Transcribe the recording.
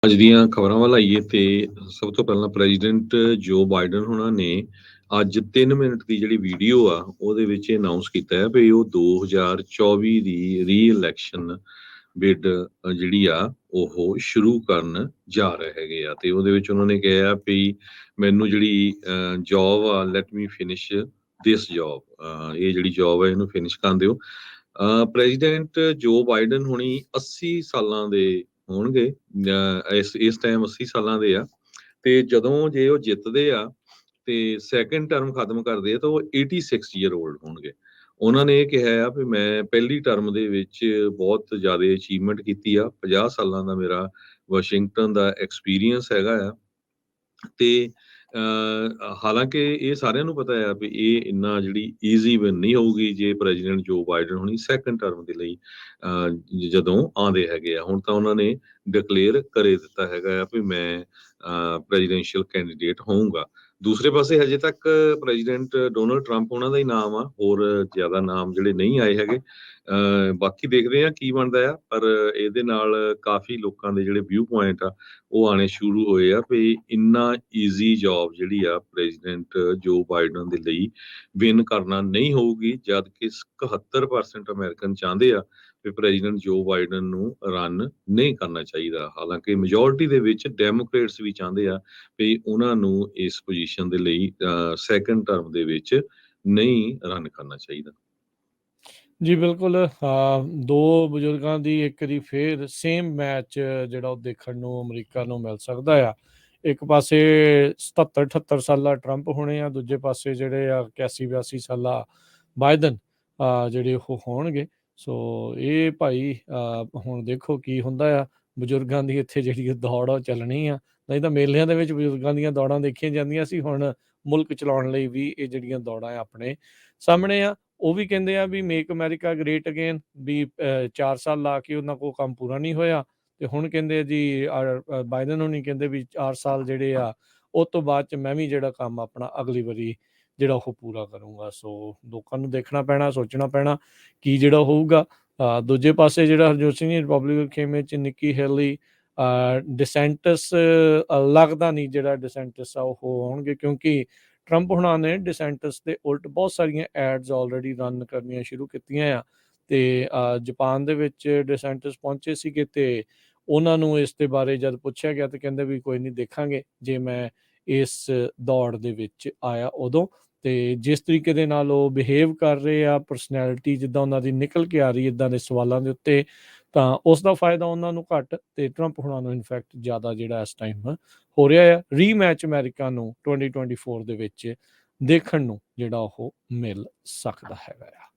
ਅੱਜ ਦੀਆਂ ਖਬਰਾਂ ਵੱਲ ਆਈਏ ਤੇ ਸਭ ਤੋਂ ਪਹਿਲਾਂ ਪ੍ਰੈਜ਼ੀਡੈਂਟ ਜੋ ਬਾਈਡਨ ਹੁਣਾਂ ਨੇ ਅੱਜ 3 ਮਿੰਟ ਦੀ ਜਿਹੜੀ ਵੀਡੀਓ ਆ ਉਹਦੇ ਵਿੱਚ ਅਨਾਉਂਸ ਕੀਤਾ ਹੈ ਵੀ ਉਹ 2024 ਦੀ ਰੀ-ਇਲੈਕਸ਼ਨ ਬਿਡ ਜਿਹੜੀ ਆ ਉਹ ਸ਼ੁਰੂ ਕਰਨ ਜਾ ਰਹੇ ਹੈਗੇ ਆ ਤੇ ਉਹਦੇ ਵਿੱਚ ਉਹਨਾਂ ਨੇ ਕਿਹਾ ਵੀ ਮੈਨੂੰ ਜਿਹੜੀ ਜੌਬ ਆ ਲੈਟ ਮੀ ਫਿਨਿਸ਼ ਦਿਸ ਜੌਬ, ਇਹ ਜਿਹੜੀ ਜੌਬ ਹੈ ਇਹਨੂੰ ਫਿਨਿਸ਼ ਕਰਨ ਦਿਓ। ਪ੍ਰੈਜ਼ੀਡੈਂਟ ਜੋ ਬਾਈਡਨ ਹੁਣੀ 80 ਸਾਲਾਂ ਦੇ ਹੋਣਗੇ, ਇਸ ਟਾਈਮ 80 ਸਾਲਾਂ ਦੇ ਆ ਤੇ ਜਦੋਂ ਜੇ ਉਹ ਜਿੱਤਦੇ ਆ ਤੇ ਸੈਕੰਡ ਟਰਮ ਖਤਮ ਕਰਦੇ ਆ ਤਾਂ ਉਹ 86 ਈਅਰ 올ਡ ਹੋਣਗੇ। ਉਹਨਾਂ ਨੇ ਇਹ ਕਿਹਾ ਆ ਵੀ ਮੈਂ ਪਹਿਲੀ ਟਰਮ ਦੇ ਵਿੱਚ ਬਹੁਤ ਜ਼ਿਆਦਾ ਅਚੀਵਮੈਂਟ ਕੀਤੀ ਆ, 50 ਸਾਲਾਂ ਦਾ ਮੇਰਾ ਵਾਸ਼ਿੰਗਟਨ ਦਾ ਐਕਸਪੀਰੀਅੰਸ ਹੈਗਾ ਆ ਤੇ ਹਾਲਾਂਕਿ ਇਹ ਸਾਰਿਆਂ ਨੂੰ ਪਤਾ ਆ ਵੀ ਇਹ ਇੰਨਾ ਜਿਹੜੀ ਈਜ਼ੀ ਵਿਨ ਨਹੀਂ ਹੋਊਗੀ ਜੇ ਪ੍ਰੈਜ਼ੀਡੈਂਟ ਜੋ ਬਾਈਡਨ ਹੁਣੀ ਸੈਕੰਡ ਟਰਮ ਦੇ ਲਈ ਜਦੋਂ ਆਉਂਦੇ ਹੈਗੇ ਆ। ਹੁਣ ਤਾਂ ਉਹਨਾਂ ਨੇ ਡਿਕਲੇਅਰ ਕਰੇ ਦਿੱਤਾ ਹੈਗਾ ਆ ਵੀ ਮੈਂ ਪ੍ਰੈਜ਼ੀਡੈਂਸ਼ੀਅਲ ਕੈਂਡੀਡੇਟ ਹੋਊਂਗਾ। ਦੂਸਰੇ ਪਾਸੇ ਹਜੇ ਤੱਕ ਪ੍ਰੈਜ਼ੀਡੈਂਟ ਡੋਨਲਡ ਟਰੰਪ ਉਹਨਾਂ ਦਾ ਹੀ ਨਾਮ ਆ, ਹੋਰ ਜ਼ਿਆਦਾ ਨਾਮ ਜਿਹੜੇ ਨਹੀਂ ਆਏ ਹੈਗੇ। ਬਾਕੀ ਦੇਖਦੇ ਆ ਕੀ ਬਣਦਾ ਆ, ਪਰ ਇਹਦੇ ਨਾਲ ਕਾਫੀ ਲੋਕਾਂ ਦੇ ਜਿਹੜੇ ਵਿਊ ਪੁਆਇੰਟ ਆ ਉਹ ਆਣੇ ਸ਼ੁਰੂ ਹੋਏ ਆ ਵੀ ਇੰਨਾ ਈਜ਼ੀ ਜੌਬ ਜਿਹੜੀ ਆ ਪ੍ਰੈਜ਼ੀਡੈਂਟ ਜੋ ਬਾਈਡਨ ਦੇ ਲਈ ਵਿਨ ਕਰਨਾ ਨਹੀਂ ਹੋਊਗੀ, ਜਦ ਕਿ 71% ਅਮਰੀਕਨ ਚਾਹੁੰਦੇ ਆ ਵੀ ਪ੍ਰੈਜ਼ੀਡੈਂਟ ਜੋ ਬਾਈਡਨ ਨੂੰ ਰਨ ਨਹੀਂ ਕਰਨਾ ਚਾਹੀਦਾ। ਹਾਲਾਂਕਿ ਮੈਜੋਰਟੀ ਦੇ ਵਿੱਚ ਡੈਮੋਕ੍ਰੇਟਸ ਵੀ ਚਾਹੁੰਦੇ ਆ ਵੀ ਉਹਨਾਂ ਨੂੰ ਇਸ ਪੋਜੀਸ਼ਨ ਦੇ ਲਈ ਸੈਕੰਡ ਟਰਮ ਦੇ ਵਿੱਚ ਨਹੀਂ ਰਨ ਕਰਨਾ ਚਾਹੀਦਾ। ਜੀ ਬਿਲਕੁਲ, ਦੋ ਬਜ਼ੁਰਗਾਂ ਦੀ ਇੱਕ ਵਾਰੀ ਫੇਰ ਸੇਮ ਮੈਚ ਜਿਹੜਾ ਉਹ ਦੇਖਣ ਨੂੰ ਅਮਰੀਕਾ ਨੂੰ ਮਿਲ ਸਕਦਾ ਆ। ਇੱਕ ਪਾਸੇ 77-78 ਸਾਲਾ ਟਰੰਪ ਹੋਣੇ ਆ, ਦੂਜੇ ਪਾਸੇ ਜਿਹੜੇ ਆ 81-82 ਸਾਲਾ ਬਾਈਡਨ ਜਿਹੜੇ ਉਹ ਹੋਣਗੇ। ਸੋ ਇਹ ਭਾਈ ਹੁਣ ਦੇਖੋ ਕੀ ਹੁੰਦਾ ਆ। ਬਜ਼ੁਰਗਾਂ ਦੀ ਇੱਥੇ ਜਿਹੜੀ ਦੌੜ ਉਹ ਚੱਲਣੀ ਆ, ਨਹੀਂ ਤਾਂ ਮੇਲਿਆਂ ਦੇ ਵਿੱਚ ਬਜ਼ੁਰਗਾਂ ਦੀਆਂ ਦੌੜਾਂ ਦੇਖੀਆਂ ਜਾਂਦੀਆਂ ਸੀ, ਹੁਣ ਮੁਲਕ ਚਲਾਉਣ ਲਈ ਵੀ ਇਹ ਜਿਹੜੀਆਂ ਦੌੜਾਂ ਆਪਣੇ ਸਾਹਮਣੇ ਆ। ਉਹ ਵੀ ਕਹਿੰਦੇ ਆ ਵੀ ਮੇਕ ਅਮਰੀਕਾ ਗ੍ਰੇਟ ਅਗੇਨ, ਵੀ 4 ਸਾਲ ਲਾ ਕੇ ਉਹਨਾਂ ਕੋਲ ਕੰਮ ਪੂਰਾ ਨਹੀਂ ਹੋਇਆ ਤੇ ਹੁਣ ਕਹਿੰਦੇ ਜੀ ਬਾਈਡਨ ਹੋਣੀ ਕਹਿੰਦੇ ਵੀ 4 ਸਾਲ ਜਿਹੜੇ ਆ ਉਹ ਤੋਂ ਬਾਅਦ ਚ ਮੈਂ ਵੀ ਜਿਹੜਾ ਕੰਮ ਆਪਣਾ ਅਗਲੀ ਵਾਰੀ ਜਿਹੜਾ ਉਹ ਪੂਰਾ ਕਰੂੰਗਾ। ਸੋ ਲੋਕਾਂ ਨੂੰ ਦੇਖਣਾ ਪੈਣਾ, ਸੋਚਣਾ ਪੈਣਾ ਕੀ ਜਿਹੜਾ ਹੋਊਗਾ। ਦੂਜੇ ਪਾਸੇ ਜਿਹੜਾ ਹਰਜੋਤ ਸਿੰਘ ਰਿਪਬਲਿਕਨ ਖੇਮੇ ਚ ਨਿੱਕੀ ਹੈਲੀ, ਡਿਸੈਂਟਸ ਲੱਗਦਾ ਨਹੀਂ ਜਿਹੜਾ ਡਿਸੈਂਟਸ ਆ ਉਹ ਹੋਣਗੇ, ਕਿਉਂਕਿ ਟਰੰਪ ਹੁਣਾਂ ਨੇ ਡਿਸੈਂਟਸ ਦੇ ਉਲਟ ਬਹੁਤ ਸਾਰੀਆਂ ਐਡਸ ਆਲਰੇਡੀ ਰਨ ਕਰਨੀਆਂ ਸ਼ੁਰੂ ਕੀਤੀਆਂ ਆ। ਤੇ ਜਾਪਾਨ ਦੇ ਵਿੱਚ ਡਿਸੈਂਟਸ ਪਹੁੰਚੇ ਸੀਗੇ ਤੇ ਉਹਨਾਂ ਨੂੰ ਇਸ ਦੇ ਬਾਰੇ ਜਦ ਪੁੱਛਿਆ ਗਿਆ ਤੇ ਕਹਿੰਦੇ ਵੀ ਕੋਈ ਨਹੀਂ, ਦੇਖਾਂਗੇ ਜੇ ਮੈਂ ਇਸ ਦੌੜ ਦੇ ਵਿੱਚ ਆਇਆ ਉਦੋਂ। ਤੇ ਜਿਸ ਤਰੀਕੇ ਦੇ ਨਾਲ ਉਹ ਬਿਹੇਵ ਕਰ ਰਹੇ ਆ, ਪਰਸਨੈਲਿਟੀ ਜਿੱਦਾਂ ਉਹਨਾਂ ਦੀ ਨਿਕਲ ਕੇ ਆ ਰਹੀ ਇੱਦਾਂ ਦੇ ਸਵਾਲਾਂ ਦੇ ਉੱਤੇ, ਤਾਂ ਉਸ ਦਾ ਫਾਇਦਾ ਉਹਨਾਂ ਨੂੰ ਘੱਟ ਤੇ ਟਰੰਪ ਹੁਣਾਂ ਨੂੰ ਇਨਫੈਕਟ ਜ਼ਿਆਦਾ ਜਿਹੜਾ ਇਸ ਟਾਈਮ ਹੋ ਰਿਹਾ ਆ। ਰੀਮੈਚ ਅਮਰੀਕਾ ਨੂੰ 2024 ਦੇ ਵਿੱਚ ਦੇਖਣ ਨੂੰ ਜਿਹੜਾ ਉਹ ਮਿਲ ਸਕਦਾ ਹੈਗਾ ਆ।